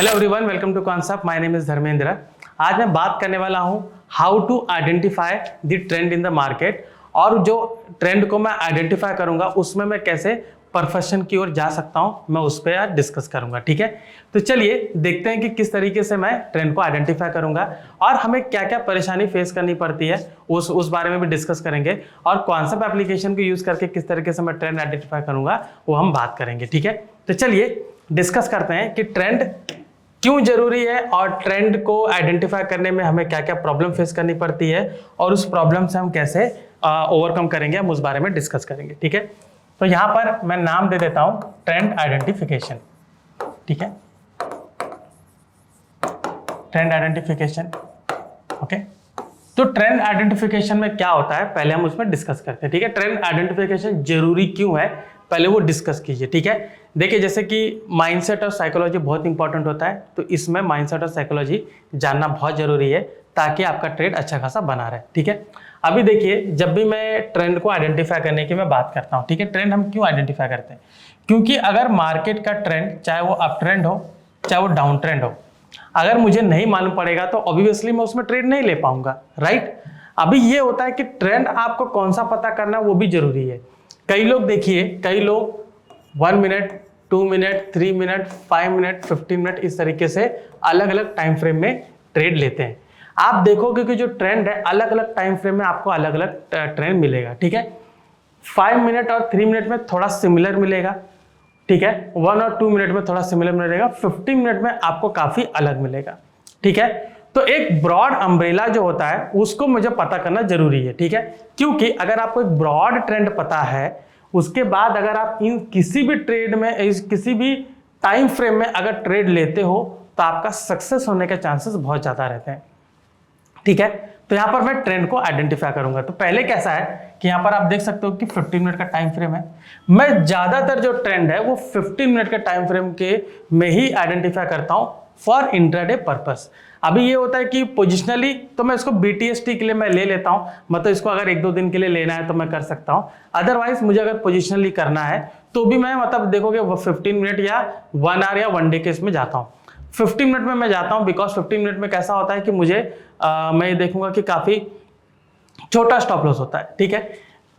Hello everyone, welcome to concept. My name is Dharmendra. आज मैं बात करने वाला हूं how to identify the trend in the market, और जो ट्रेंड को मैं आइडेंटिफाई करूंगा उसमें मैं कैसे परफेक्शन की ओर जा सकता हूं, मैं उस पर आज डिस्कस करूंगा। ठीक है, तो चलिए देखते हैं कि किस तरीके से मैं ट्रेंड को आइडेंटिफाई करूंगा और हमें क्या क्या परेशानी फेस करनी पड़ती है उस बारे में भी डिस्कस करेंगे, और कॉन्सेप्ट एप्लीकेशन को यूज करके किस तरीके से मैं ट्रेंड आइडेंटिफाई करूंगा वो हम बात करेंगे। ठीक है, तो चलिए डिस्कस करते हैं कि ट्रेंड क्यों जरूरी है और ट्रेंड को आइडेंटिफाई करने में हमें क्या क्या प्रॉब्लम फेस करनी पड़ती है और उस प्रॉब्लम से हम कैसे ओवरकम करेंगे, हम उस बारे में डिस्कस करेंगे। ठीक है, तो यहां पर मैं नाम दे देता हूं ट्रेंड आइडेंटिफिकेशन। ठीक है, ट्रेंड आइडेंटिफिकेशन। ओके, तो ट्रेंड आइडेंटिफिकेशन में क्या होता है पहले हम उसमें डिस्कस करते हैं। ठीक है, ट्रेंड आइडेंटिफिकेशन जरूरी क्यों है पहले वो डिस्कस कीजिए। ठीक है, देखिए जैसे कि माइंडसेट और साइकोलॉजी बहुत इंपॉर्टेंट होता है, तो इसमें माइंडसेट और साइकोलॉजी जानना बहुत जरूरी है ताकि आपका ट्रेड अच्छा खासा बना रहे। ठीक है, अभी देखिए जब भी मैं ट्रेंड को आइडेंटिफाई करने की मैं बात करता हूँ, ठीक है, ट्रेंड हम क्यों आइडेंटिफाई करते हैं? क्योंकि अगर मार्केट का ट्रेंड चाहे वो अप ट्रेंड हो चाहे वो डाउन ट्रेंड हो, अगर मुझे नहीं मालूम पड़ेगा तो ऑब्वियसली मैं उसमें ट्रेड नहीं ले पाऊंगा। राइट, अभी ये होता है कि ट्रेंड आपको कौन सा पता करना वो भी जरूरी है। कई लोग देखिए, कई लोग 1 minute, 2 minute, 3 minute, 5 minute, 15 minute इस तरीके से अलग अलग टाइम फ्रेम में ट्रेड लेते हैं। आप देखोगे कि जो ट्रेंड है अलग अलग टाइम फ्रेम में आपको अलग अलग ट्रेंड मिलेगा। ठीक है, 5 मिनट और 3 मिनट में थोड़ा सिमिलर मिलेगा। ठीक है, 1 और 2 मिनट में थोड़ा सिमिलर मिलेगा, 15 मिनट में आपको काफी अलग मिलेगा। ठीक है, तो एक ब्रॉड अम्ब्रेला जो होता है उसको मुझे पता करना जरूरी है। ठीक है, क्योंकि अगर आपको एक ब्रॉड ट्रेंड पता है, उसके बाद अगर आप इन किसी भी ट्रेड में, किसी भी टाइम फ्रेम में अगर ट्रेड लेते हो तो आपका सक्सेस होने के चांसेस बहुत ज्यादा रहते हैं। ठीक है, तो यहां पर मैं ट्रेंड को आइडेंटिफाई करूंगा। तो पहले कैसा है कि यहां पर आप देख सकते हो कि 15 मिनट का टाइम फ्रेम है। मैं ज्यादातर जो ट्रेंड है वो 15 मिनट के टाइम फ्रेम के में ही आइडेंटिफाई करता हूं फॉर इंट्राडे पर्पस। अभी ये होता है कि पोजिशनली तो मैं इसको BTST के लिए मैं ले लेता हूं, मतलब इसको अगर 1-2 दिन के लिए लेना है तो मैं कर सकता हूं। अदरवाइज मुझे अगर पोजिशनली करना है तो भी मैं, मतलब देखोगे वो 15 मिनट या 1 आवर या 1 डे के इसमें जाता हूं। 15 मिनट में मैं जाता हूं बिकॉज 15 मिनट में कैसा होता है कि मुझे मैं ये देखूंगा कि काफी छोटा स्टॉप लॉस होता है। ठीक है,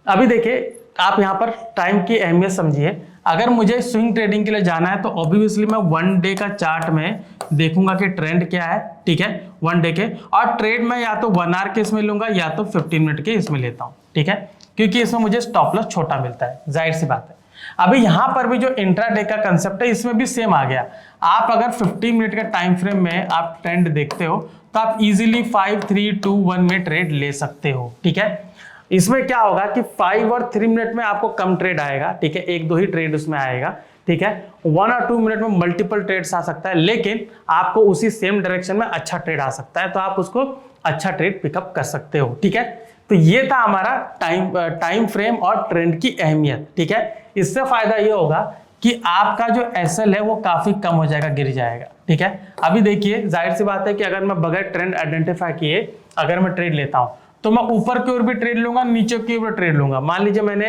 अभी देखिए आप यहाँ पर टाइम की अहमियत समझिए। अगर मुझे स्विंग ट्रेडिंग के लिए जाना है तो ऑब्वियसली मैं 1 डे का चार्ट में देखूंगा कि ट्रेंड क्या है। ठीक है, 1 डे के, और ट्रेड में या तो 1 आवर के इसमें लूंगा या तो 15 मिनट के इसमें लेता हूं। ठीक है, क्योंकि इसमें मुझे स्टॉप लॉस छोटा मिलता है, जाहिर सी बात है। अभी यहां पर भी जो इंट्राडे का कंसेप्ट है इसमें भी सेम आ गया। आप अगर 15 मिनट के टाइम फ्रेम में आप ट्रेंड देखते हो तो आप इजीली 5, 3, 2, 1 में ट्रेड ले सकते हो। ठीक है, इसमें क्या होगा कि 5 और 3 मिनट में आपको कम ट्रेड आएगा। ठीक है, 1-2 ही ट्रेड उसमें आएगा। ठीक है, 1 और 2 मिनट में मल्टीपल ट्रेड्स आ सकता है, लेकिन आपको उसी सेम डायरेक्शन में अच्छा ट्रेड आ सकता है, तो आप उसको अच्छा ट्रेड पिकअप कर सकते हो। ठीक है, तो ये था हमारा टाइम फ्रेम और ट्रेंड की अहमियत। ठीक है, इससे फायदा ये होगा कि आपका जो SL है वो काफी कम हो जाएगा, गिर जाएगा। ठीक है, अभी देखिए जाहिर सी बात है कि अगर मैं बगैर ट्रेंड आइडेंटिफाई किए अगर मैं ट्रेड लेता हूं तो मैं ऊपर की ओर भी ट्रेड लूंगा, नीचे की ओर ट्रेड लूंगा। मान लीजिए मैंने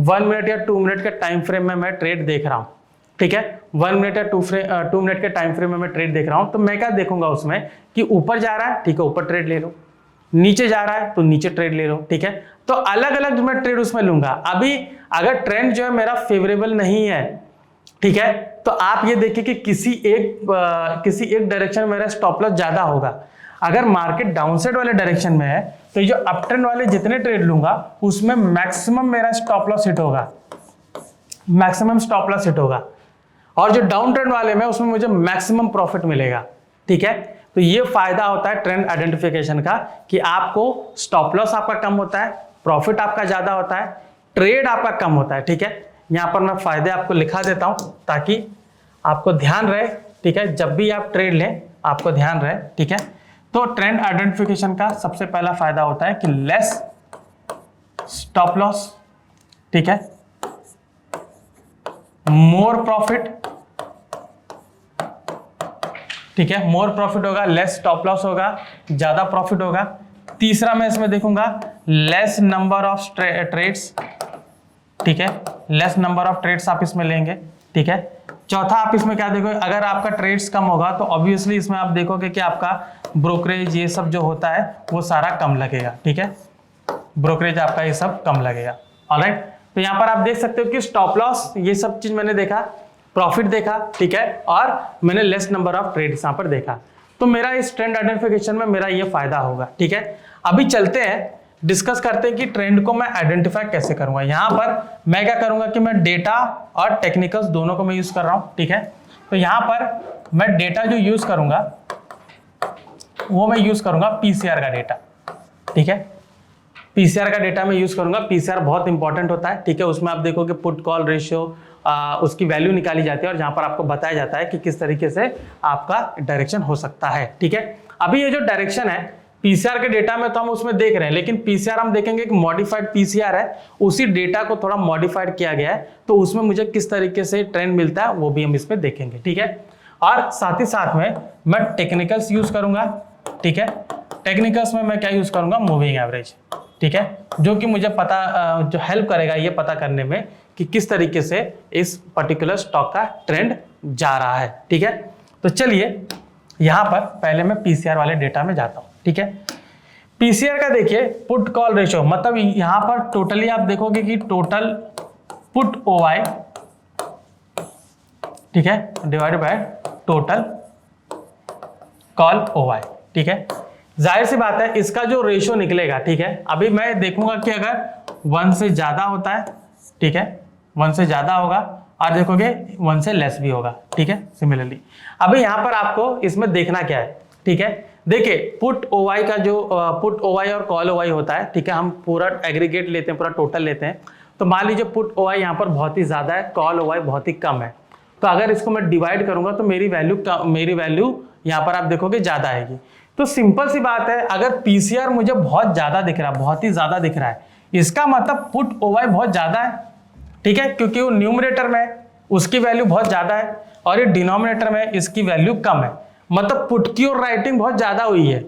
1 मिनट या 2 मिनट के टाइम फ्रेम में मैं ट्रेड देख रहा हूं। ठीक है, 1 मिनट या 2 मिनट के टाइम फ्रेम में मैं ट्रेड देख रहा हूं, तो मैं क्या देखूंगा उसमें कि ऊपर जा रहा है, ठीक है, ऊपर ट्रेड ले लो, नीचे जा रहा है तो नीचे ट्रेड ले लो। ठीक है, तो अलग अलग मैं ट्रेड उसमें लूंगा। अभी अगर ट्रेंड जो है मेरा फेवरेबल नहीं है, ठीक है, तो आप ये देखिए कि किसी एक डायरेक्शन में मेरा स्टॉप लॉस ज्यादा होगा। अगर मार्केट डाउनसाइड वाले डायरेक्शन में है तो ये जो अप ट्रेंड वाले जितने ट्रेड लूंगा उसमें मैक्सिमम मेरा स्टॉप लॉस हिट होगा, मैक्सिमम स्टॉप लॉस हिट होगा, और जो डाउन ट्रेंड वाले में उसमें मुझे मैक्सिमम प्रॉफिट मिलेगा। ठीक है, तो ये फायदा होता है ट्रेंड आइडेंटिफिकेशन का कि आपको स्टॉप लॉस आपका कम होता है, प्रॉफिट आपका ज्यादा होता है, ट्रेड आपका कम होता है। ठीक है, यहां पर मैं फायदे आपको लिखा देता हूं ताकि आपको ध्यान रहे। ठीक है, जब भी आप ट्रेड लें आपको ध्यान रहे। ठीक है, तो ट्रेंड आइडेंटिफिकेशन का सबसे पहला फायदा होता है कि लेस स्टॉप लॉस, ठीक है, मोर प्रॉफिट। ठीक है, मोर प्रॉफिट होगा, लेस स्टॉप लॉस होगा, ज्यादा प्रॉफिट होगा। तीसरा मैं इसमें देखूंगा लेस नंबर ऑफ ट्रेड्स। ठीक है, लेस नंबर ऑफ ट्रेड्स आप इसमें लेंगे। ठीक है, चौथा आप इसमें क्या देखोगे, अगर आपका ट्रेड्स कम होगा तो ऑब्वियसली इसमें आप देखोगे कि आपका ब्रोकरेज ये सब जो होता है वो सारा कम लगेगा, ठीक है, ब्रोकरेज आपका ये सब कम लगेगा। ऑलराइट, तो यहाँ पर आप देख सकते हो कि स्टॉप लॉस ये सब चीज मैंने देखा, प्रॉफिट देखा, ठीक है, और मैंने लेस नंबर ऑफ ट्रेड्स यहाँ पर देखा। तो मेरा इस ट्रेंड आइडेंटिफिकेशन में मेरा ये फायदा होगा, ठीक है। अभी चलते हैं, डिस्कस करते हैं कि ट्रेंड को मैं आइडेंटिफाई कैसे करूंगा। यहाँ पर मैं क्या करूंगा कि मैं डेटा और टेक्निकल्स दोनों को मैं यूज कर रहा हूँ, ठीक है। तो यहाँ पर मैं डेटा जो यूज करूंगा वो मैं यूज करूंगा पीसीआर का डेटा, ठीक है, पीसीआर का डेटा मैं यूज करूंगा। पीसीआर बहुत इंपॉर्टेंट होता है, ठीक है, उसमें आप देखोगे पुट कॉल रेशियो उसकी वैल्यू निकाली जाती है और जहां पर आपको बताया जाता है कि किस तरीके से आपका डायरेक्शन हो सकता है, ठीक है। अभी ये जो डायरेक्शन है पीसीआर के डेटा में तो हम उसमें देख रहे हैं, लेकिन पीसीआर हम देखेंगे कि मॉडिफाइड पीसीआर है, उसी डेटा को थोड़ा मॉडिफाइड किया गया है, तो उसमें मुझे किस तरीके से ट्रेंड मिलता है वो भी हम इसमें देखेंगे, ठीक है। और साथ ही साथ में मैं टेक्निकल्स यूज करूंगा, ठीक है। टेक्निकल्स में मैं क्या यूज करूंगा, मूविंग एवरेज, ठीक है, जो कि मुझे पता जो हेल्प करेगा ये पता करने में कि किस तरीके से इस पर्टिकुलर स्टॉक का ट्रेंड जा रहा है, ठीक है। तो चलिए यहां पर पहले मैं पीसीआर वाले डेटा में जाता हूं, ठीक है। पीसीआर का देखिए पुट कॉल रेशियो, मतलब यहां पर टोटली आप देखोगे कि टोटल पुट ओवाई, ठीक है, डिवाइडेड बाय टोटल कॉल ओवाई, ठीक है। जाहिर सी बात है इसका जो रेशियो निकलेगा, ठीक है, अभी मैं देखूंगा कि अगर 1 से ज्यादा होता है, ठीक है, 1 से ज्यादा होगा और देखोगे 1 से लेस भी होगा, ठीक है, सिमिलरली। अभी यहां पर आपको इसमें देखना क्या है, ठीक है, देखिए पुट ओवाई का जो पुट ओवाई और कॉल ओवाई होता है, ठीक है, हम पूरा एग्रीगेट लेते हैं, पूरा टोटल लेते हैं। तो मान लीजिए पुट ओवाई यहाँ पर बहुत ही ज्यादा है, कॉल ओवाई बहुत ही कम है, तो अगर इसको मैं डिवाइड करूंगा तो मेरी वैल्यू यहाँ पर आप देखोगे ज्यादा आएगी। तो सिंपल सी बात है, अगर पीसीआर मुझे बहुत ज्यादा दिख रहा है, बहुत ही ज्यादा दिख रहा है, इसका मतलब पुट ओवाई बहुत ज्यादा है, ठीक है, क्योंकि वो न्यूमरेटर में उसकी वैल्यू बहुत ज्यादा है और ये डिनोमिनेटर में इसकी वैल्यू कम है, मतलब पुट की ओर राइटिंग बहुत ज्यादा हुई है,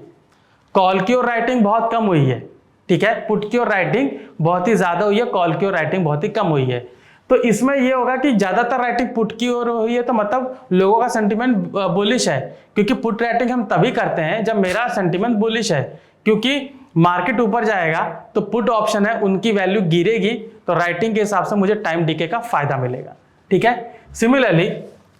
कॉल की ओर राइटिंग बहुत कम हुई है, ठीक है, पुट की ओर राइटिंग बहुत ही ज्यादा हुई है, कॉल की ओर राइटिंग बहुत ही कम हुई है। तो इसमें यह होगा कि ज्यादातर राइटिंग पुट की ओर हुई है, तो मतलब लोगों का सेंटीमेंट बुलिश है, क्योंकि पुट राइटिंग हम तभी करते हैं जब मेरा सेंटीमेंट बुलिश है, क्योंकि मार्केट ऊपर जाएगा तो पुट ऑप्शन है उनकी वैल्यू गिरेगी, तो राइटिंग के हिसाब से मुझे टाइम डीके का फायदा मिलेगा, ठीक है। सिमिलरली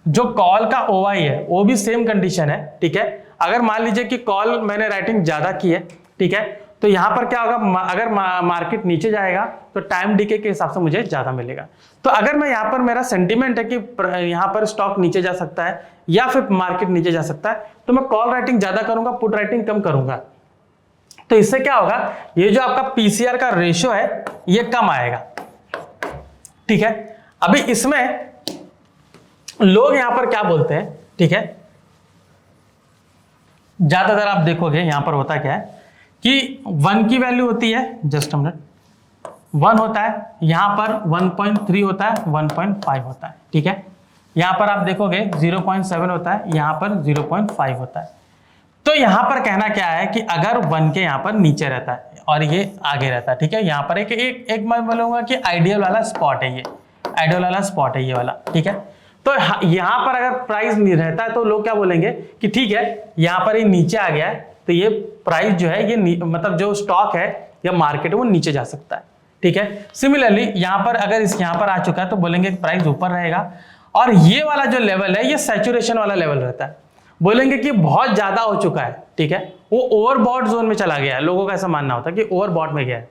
जो कॉल का ओवाई है वो भी सेम कंडीशन है, ठीक है। अगर मान लीजिए कि कॉल मैंने राइटिंग ज्यादा की है, ठीक है, तो यहां पर क्या होगा, अगर मार्केट नीचे जाएगा तो टाइम डीके के हिसाब से मुझे ज्यादा मिलेगा। तो अगर मैं यहां पर मेरा सेंटीमेंट है कि यहां पर स्टॉक नीचे जा सकता है या फिर मार्केट नीचे जा सकता है, तो मैं कॉल राइटिंग ज्यादा करूंगा, पुट राइटिंग कम करूंगा। तो इससे क्या होगा, ये जो आपका पीसीआर का रेशियो है ये कम आएगा, ठीक है। अभी इसमें लोग यहां पर क्या बोलते हैं, ठीक है, ज्यादातर आप देखोगे यहां पर होता क्या है कि 1 की वैल्यू होती है, जस्ट अ मिनट, 1 होता है, यहां पर 1.3 होता है, 1.5 होता है, ठीक है। यहां पर आप देखोगे 0.7 होता है, यहां पर 0.5 होता है। तो यहां पर कहना क्या है कि अगर 1 के यहां पर नीचे रहता है और ये आगे रहता है, ठीक है, यहां पर एक मैं बोलूंगा कि आइडियल वाला स्पॉट है, ये आइडियल वाला स्पॉट है ये वाला, ठीक है। तो यहां पर अगर प्राइस नहीं रहता है तो लोग क्या बोलेंगे कि ठीक है यहां पर ये नीचे आ गया है, तो ये प्राइस जो है ये मतलब जो स्टॉक है या मार्केट है वो नीचे जा सकता है, ठीक है। सिमिलरली यहां पर अगर यहां पर आ चुका है तो बोलेंगे प्राइस ऊपर रहेगा, और ये वाला जो लेवल है ये सैचुरेशन वाला लेवल रहता है, बोलेंगे कि बहुत ज्यादा हो चुका है, ठीक है, वो ओवरबॉट जोन में चला गया है, लोगों का ऐसा मानना होता है कि ओवरबॉट में गया है।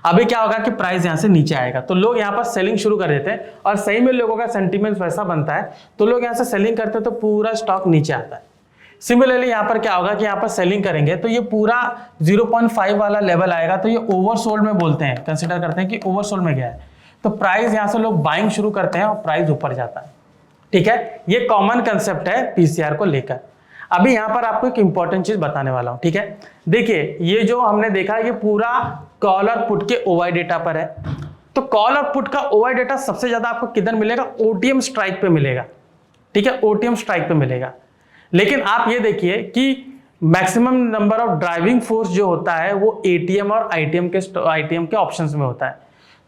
अभी क्या होगा कि प्राइस यहां से नीचे आएगा तो लोग यहां पर सेलिंग शुरू कर देते हैं, और सही में लोगों का सेंटीमेंट वैसा बनता है तो लोग यहां से सेलिंग करते हैं तो पूरा स्टॉक नीचे आता है। सिमिलरली यहां पर क्या होगा कि यहां पर सेलिंग करेंगे तो ये पूरा 0.5 वाला लेवल आएगा, तो ये ओवरसोल्ड में बोलते हैं, कंसिडर करते हैं कि ओवरसोल्ड में गया है, तो प्राइस यहां से लोग बाइंग शुरू करते हैं और प्राइस ऊपर जाता है, ठीक है। ये कॉमन कंसेप्ट है पीसीआर को लेकर। अभी यहां पर आपको एक इंपॉर्टेंट चीज बताने वाला हूं, ठीक है। देखिए ये जो हमने देखा ये पूरा कॉल और पुट के ओवाई डेटा पर है, तो कॉल और पुट का ओवाई डेटा सबसे ज्यादा आपको किधर मिलेगा, ओटीएम स्ट्राइक पे मिलेगा, ठीक है, ओटीएम स्ट्राइक पे मिलेगा। लेकिन आप ये देखिए कि maximum number of driving force जो होता है वो एटीएम और आईटीएम के ऑप्शंस में होता है,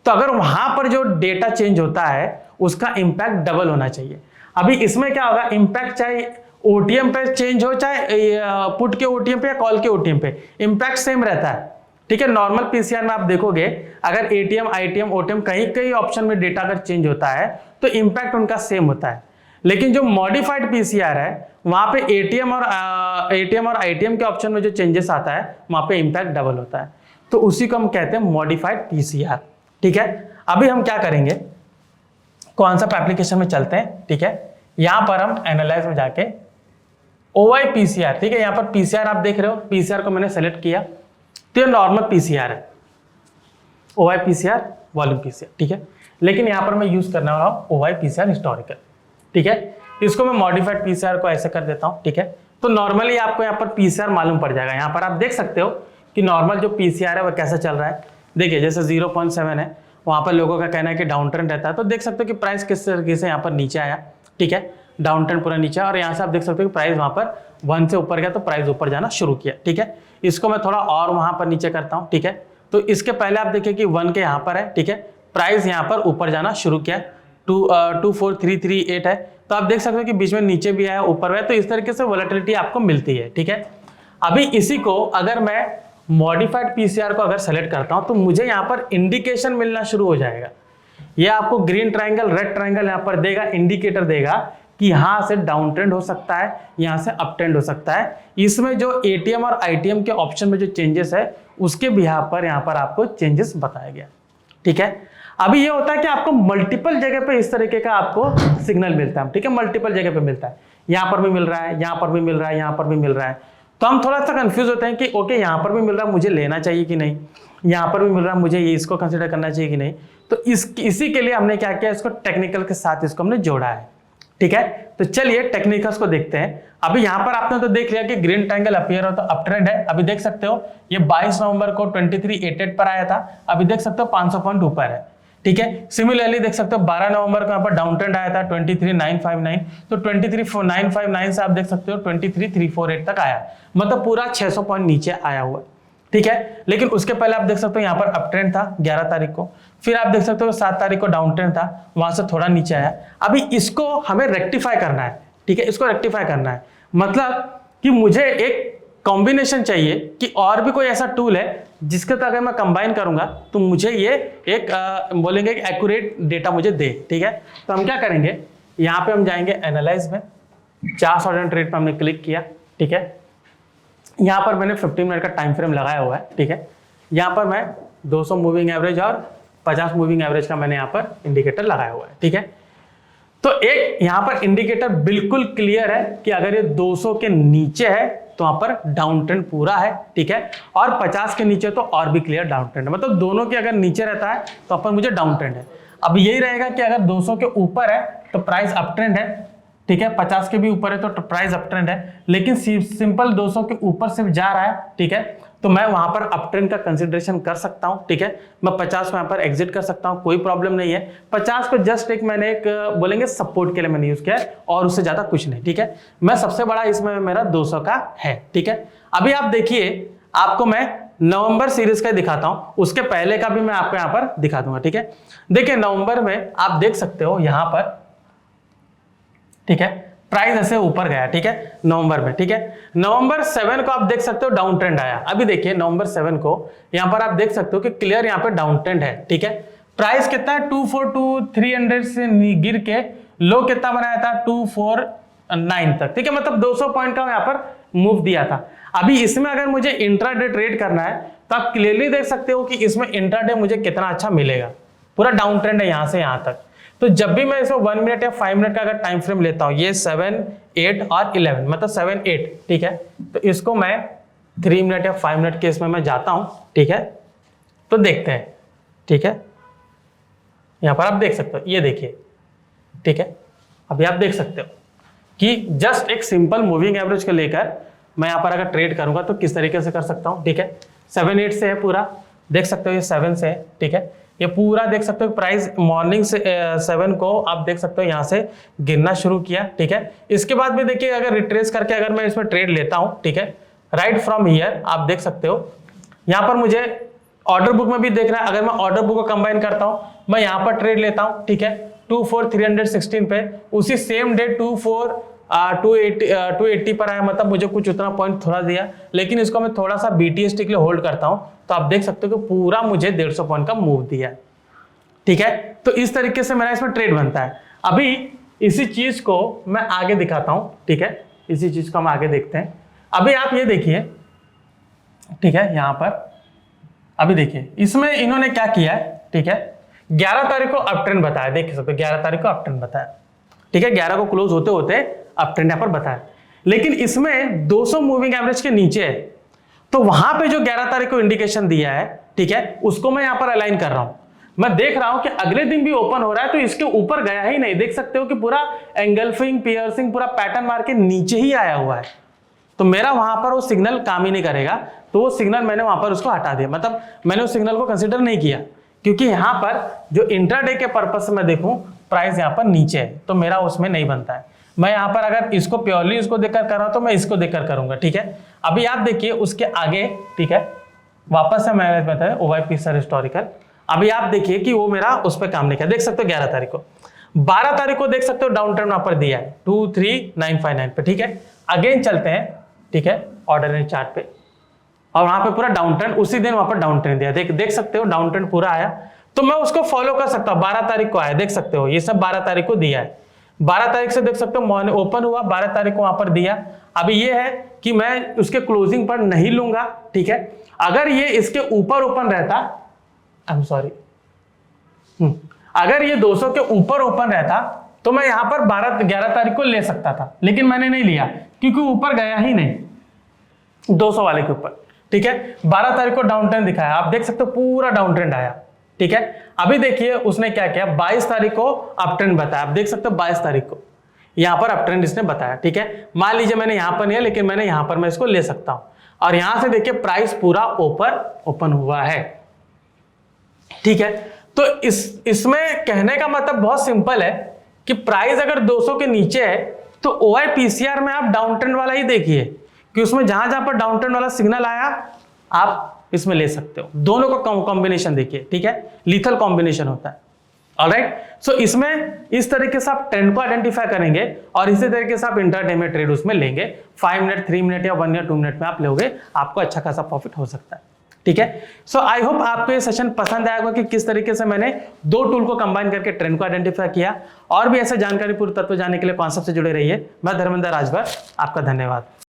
तो अगर वहां पर जो डेटा चेंज होता है उसका इंपैक्ट डबल होना चाहिए। अभी इसमें क्या होगा, इंपैक्ट चाहे ओटीएम पे चेंज हो चाहे पुट के ओटीएम पे या कॉल के ओटीएम पे, इंपैक्ट सेम रहता है, ठीक है। नॉर्मल पीसीआर में आप देखोगे अगर एटीएम आईटीएम ओटीएम कहीं कहीं ऑप्शन में डेटा अगर चेंज होता है तो इंपैक्ट उनका सेम होता है, लेकिन जो मॉडिफाइड पीसीआर है वहां पे एटीएम और आईटीएम के ऑप्शन में जो चेंजेस आता है वहां पे इंपैक्ट डबल होता है, तो उसी को हम कहते हैं मॉडिफाइड पीसीआर, ठीक है। अभी हम क्या करेंगे, कौन सा एप्लीकेशन में चलते हैं, ठीक है। यहां पर हम एनालाइज में जाके ओवाई पीसीआर, ठीक है, यहां पर पीसीआर आप देख रहे हो, पीसीआर को मैंने सेलेक्ट किया तो ये नॉर्मल पीसीआर है, ओवाई पीसीआर वॉल्यूम पीसीआर, ठीक है। लेकिन यहां पर मैं यूज करने वाला हूं ओवाई पीसीआर हिस्टोरिकल, ठीक है। इसको मैं मॉडिफाइड पीसीआर को ऐसे कर देता हूं, ठीक है। तो नॉर्मली आपको यहां पर पीसीआर मालूम पड़ जाएगा, यहां पर आप देख सकते हो कि नॉर्मल जो पीसीआर है वो कैसा चल रहा है। देखिए जैसे 0.7 है, वहां पर लोगों का कहना है कि डाउन ट्रेंड रहता है, तो देख सकते हो कि प्राइस किस तरीके से यहाँ पर नीचे आया, ठीक है, डाउन ट्रेंड पूरा नीचे, और यहाँ से आप देख सकते हो कि प्राइस वहां पर 1 से ऊपर गया तो प्राइस ऊपर जाना शुरू किया, ठीक है। इसको मैं थोड़ा और वहां पर नीचे करता हूँ, ठीक है। तो इसके पहले आप देखिए कि 1 के यहाँ पर है, ठीक है, प्राइस यहाँ पर ऊपर जाना शुरू किया, 24338 है, तो आप देख सकते हो कि बीच में नीचे भी आया ऊपर है, तो इस तरीके से वोलेटिलिटी आपको मिलती है, ठीक है। अभी इसी को अगर मैं मॉडिफाइड पीसीआर को अगर सेलेक्ट करता हूं तो मुझे यहां पर इंडिकेशन मिलना शुरू हो जाएगा, ये आपको ग्रीन ट्रायंगल रेड ट्रायंगल यहां पर देगा, इंडिकेटर देगा कि यहां से डाउन ट्रेंड हो सकता है, यहां से अप ट्रेंड हो सकता है। इसमें जो एटीएम और आईटीएम के ऑप्शन में जो चेंजेस है उसके भी यहां पर आपको चेंजेस बताया गया, ठीक है। अभी ये होता है कि आपको मल्टीपल जगह पे इस तरीके का आपको सिग्नल मिलता है, ठीक है, मल्टीपल जगह पे मिलता है, यहां पर भी मिल रहा है, यहां पर भी मिल रहा है, यहां पर भी मिल रहा है, तो हम थोड़ा सा कंफ्यूज होते हैं कि ओके यहाँ पर भी मिल रहा है मुझे लेना चाहिए कि नहीं, यहाँ पर भी मिल रहा है मुझे ये इसको कंसीडर करना चाहिए कि नहीं। तो इसी के लिए हमने क्या किया, इसको टेक्निकल के साथ इसको हमने जोड़ा है, ठीक है। तो चलिए टेक्निकल्स को देखते हैं। अभी यहाँ पर आपने तो देख लिया कि ग्रीन ट्रायंगल अपीयर हो तो अप ट्रेंड है, अभी देख सकते हो ये 22 नवंबर को 2388 पर आया था, अभी देख सकते हो 500 पॉइंट ऊपर है, ठीक है। सिमिलरली देख सकते हो 12 नवंबर को यहाँ पर डाउन ट्रेंड आया था 23959, तो 23959 से आप देख सकते हो 23348 तक आया, मतलब पूरा 600 पॉइंट नीचे आया हुआ, ठीक है। लेकिन उसके पहले आप देख सकते हो यहाँ पर अप ट्रेंड था 11 तारीख को, फिर आप देख सकते हो 7 तारीख को डाउन ट्रेंड था, वहां से थोड़ा नीचे आया। अभी इसको हमें रेक्टिफाई करना है, ठीक है, इसको रेक्टिफाई करना है, मतलब कि मुझे एक कॉम्बिनेशन चाहिए कि और भी कोई ऐसा टूल है जिसके साथ अगर मैं कंबाइन करूंगा तो मुझे ये एक बोलेंगे कि एक्यूरेट डेटा मुझे दे, ठीक है। तो हम क्या करेंगे, यहाँ पे हम जाएंगे एनालाइज में, चार्ट और ट्रेड पे हमने क्लिक किया, ठीक है। यहाँ पर मैंने 15 मिनट का टाइम फ्रेम लगाया हुआ है, ठीक है। यहाँ पर मैं 200 मूविंग एवरेज और 50 मूविंग एवरेज का मैंने यहाँ पर इंडिकेटर लगाया हुआ है, ठीक है। तो एक यहाँ पर इंडिकेटर बिल्कुल क्लियर है कि अगर ये 200 के नीचे है तो वहां पर डाउन ट्रेंड पूरा है, ठीक है, और 50 के नीचे तो और भी क्लियर डाउन ट्रेंड है, मतलब दोनों के अगर नीचे रहता है तो अपन मुझे डाउन ट्रेंड है। अब यही रहेगा कि अगर 200 के ऊपर है तो प्राइस अप ट्रेंड है, ठीक है, 50 के भी ऊपर है तो प्राइस अप ट्रेंड है, लेकिन सिंपल 200 के ऊपर सिर्फ जा रहा है, ठीक है, तो मैं वहां पर अप ट्रेंड का कंसिडरेशन कर सकता हूं, ठीक है। मैं 50 को यहाँ पर एग्जिट कर सकता हूं, कोई प्रॉब्लम नहीं है। 50 को जस्ट एक मैंने एक बोलेंगे सपोर्ट के लिए मैंने यूज किया है और उससे ज्यादा कुछ नहीं, ठीक है। मैं सबसे बड़ा इसमें मेरा 200 का है, ठीक है। अभी आप देखिए, आपको मैं नवंबर सीरीज का दिखाता हूं, उसके पहले का भी मैं आपको यहाँ पर दिखा दूंगा, ठीक है। देखिए नवंबर में आप देख सकते हो यहाँ पर, ठीक है, प्राइस ऐसे ऊपर गया, ठीक है, नवंबर में, ठीक है। नवंबर 7 को आप देख सकते हो डाउन ट्रेंड आया। अभी देखिए नवंबर 7 को यहाँ पर आप देख सकते हो कि क्लियर यहाँ पे डाउन ट्रेंड है, ठीक है। प्राइस कितना है 242,300 से गिर के लो कितना बनाया था 249 तक, ठीक है, मतलब 200 पॉइंट का यहाँ पर मूव दिया था। अभी इसमें अगर मुझे इंट्राडे ट्रेड करना है तो आप क्लियरली देख सकते हो कि इसमें इंट्राडे मुझे कितना अच्छा मिलेगा, पूरा डाउन ट्रेंड है यहाँ से यहाँ तक। तो जब भी मैं इसको 1 मिनट या 5 मिनट का अगर टाइम फ्रेम लेता हूं, ये 7, 8 और 11, मतलब 7, 8, ठीक है, तो इसको मैं 3 मिनट या 5 मिनट के इसमें मैं जाता हूं, ठीक है। तो देखते हैं, ठीक है, यहां पर आप देख सकते हो, ये देखिए, ठीक है। अभी आप देख सकते हो कि जस्ट एक सिंपल मूविंग एवरेज को लेकर मैं यहां पर अगर ट्रेड करूंगा तो किस तरीके से कर सकता हूं, ठीक है। 7, 8 से है पूरा, देख सकते हो ये 7 से है, ठीक है। ये पूरा देख सकते हो प्राइस मॉर्निंग से 7 को आप देख सकते हो यहाँ से गिरना शुरू किया, ठीक है। इसके बाद भी देखिए अगर रिट्रेस करके अगर मैं इसमें ट्रेड लेता हूँ, ठीक है, राइट फ्रॉम हियर आप देख सकते हो यहाँ पर मुझे ऑर्डर बुक में भी देख रहा है। अगर मैं ऑर्डर बुक को कंबाइन करता हूँ, मैं यहाँ पर ट्रेड लेता हूँ, ठीक है, 24316 पे, उसी सेम डे 280 पर आया, मतलब मुझे कुछ उतना पॉइंट थोड़ा दिया, लेकिन इसको मैं थोड़ा सा BTST के लिए होल्ड करता हूं, तो आप देख सकते हो कि पूरा मुझे 150 पॉइंट का मूव दिया है। ठीक है, तो इस तरीके से मेरा इसमें ट्रेड बनता है। अभी इसी चीज को मैं आगे दिखाता हूं। ठीक है, इसी चीज को हम आगे देखते हैं। अभी आप ये देखिए, ठीक है, यहां पर अभी देखिए इसमें इन्होंने क्या किया है। ठीक है, 11 तारीख को अप ट्रेंड बताया, देख सकते हो 11 तारीख को अप ट्रेंड बताया। ठीक है, 11 को क्लोज होते होते अप ट्रेंड यहां पर बताया, लेकिन इसमें 200 मूविंग एवरेज के नीचे है, तो वहां पे जो 11 तारीख को इंडिकेशन दिया है, ठीक है, उसको मैं यहां पर अलाइन कर रहा हूं। मैं देख रहा हूं कि अगले दिन भी ओपन हो रहा है, तो इसके ऊपर गया ही नहीं, देख सकते हो कि पूरा एंगल्फिंग, पियर्सिंग, पूरा पैटर्न मार के नीचे ही आया हुआ है, तो मेरा वहां पर वो सिग्नल काम ही नहीं करेगा। तो वो सिग्नल मैंने वहां पर उसको हटा दिया, मतलब मैंने उस सिग्नल को कंसीडर नहीं किया, क्योंकि यहां पर जो इंट्राडे के पर्पस से मैं देखूं, प्राइस यहां पर नीचे है, तो मेरा उसमें नहीं बनता है। मैं यहां पर अगर इसको प्योरली इसको देखकर कर रहा हूं, तो मैं इसको देखकर करूंगा। ठीक है, अभी आप देखिए उसके आगे, ठीक है, वापस से मैंने बताया OYP सर हिस्टोरिकल। अभी आप देखिए कि वो मेरा उस पर काम नहीं किया, देख सकते हो 11 तारीख को, 12 तारीख को देख सकते हो डाउन ट्रेंड वहां पर दिया है 23959 पे। ठीक है, अगेन चलते हैं, ठीक है, ऑर्डिनरी चार्ट पे, और वहां पे पूरा डाउन ट्रेंड, उसी दिन वहां पर डाउन ट्रेंड दिया, देख सकते हो डाउन ट्रेंड पूरा आया, तो मैं उसको फॉलो कर सकता हूं। 12 तारीख को आया, देख सकते हो ये सब 12 तारीख को दिया है, 12 तारीख से देख सकते हो मॉर्निंग ओपन हुआ, 12 तारीख को वहां पर दिया। अभी ये है कि मैं उसके क्लोजिंग पर नहीं लूंगा। ठीक है, अगर ये इसके ऊपर ओपन रहता, आई एम सॉरी, अगर ये 200 के ऊपर ओपन रहता, तो मैं यहां पर 11 तारीख को ले सकता था, लेकिन मैंने नहीं लिया, क्योंकि ऊपर गया ही नहीं 200 वाले के ऊपर। ठीक है, 12 तारीख को डाउन ट्रेंड दिखाया, आप देख सकते हो पूरा डाउन ट्रेंड आया। ठीक है, अभी देखिए उसने क्या किया, 22 तारीख को अप ट्रेंड बताया, आप देख सकते हो 22 तारीख को यहां पर अप ट्रेंड इसने बताया। ठीक है, मान लीजिए मैंने यहां पर नहीं है, लेकिन मैंने यहां पर मैं इसको ले सकता हूं, और यहां से देखिए प्राइस पूरा ओपन हुआ है। ठीक है, तो इसमें कहने का मतलब बहुत सिंपल है कि प्राइस अगर 200 के नीचे है, तो OIPCR में आप डाउन ट्रेंड वाला ही देखिए, कि उसमें जहां जहां पर डाउन ट्रेंड वाला सिग्नल आया, आप इसमें ले सकते हो। दोनों का कॉम्बिनेशन देखिए, ठीक है, लीथल कॉम्बिनेशन होता है। ऑलराइट, सो इसमें इस तरीके से आप ट्रेंड को आइडेंटिफाई करेंगे, और इसी तरीके से आप इंट्राडे में ट्रेड उसमें लेंगे। 5 मिनट, 3 मिनट या 1 या 2 मिनट में आप लोगे, आपको अच्छा खासा प्रॉफिट हो सकता है। ठीक है, सो आई होप आपको ये सेशन पसंद आएगा कि किस तरीके से मैंने दो टूल को कंबाइन करके ट्रेंड को आइडेंटिफाई किया। और भी ऐसे जानकारी पूर्ण तत्व जानने के लिए कॉन्सेप्ट से जुड़े रहिए। मैं धर्मेंद्र राजभर, आपका धन्यवाद।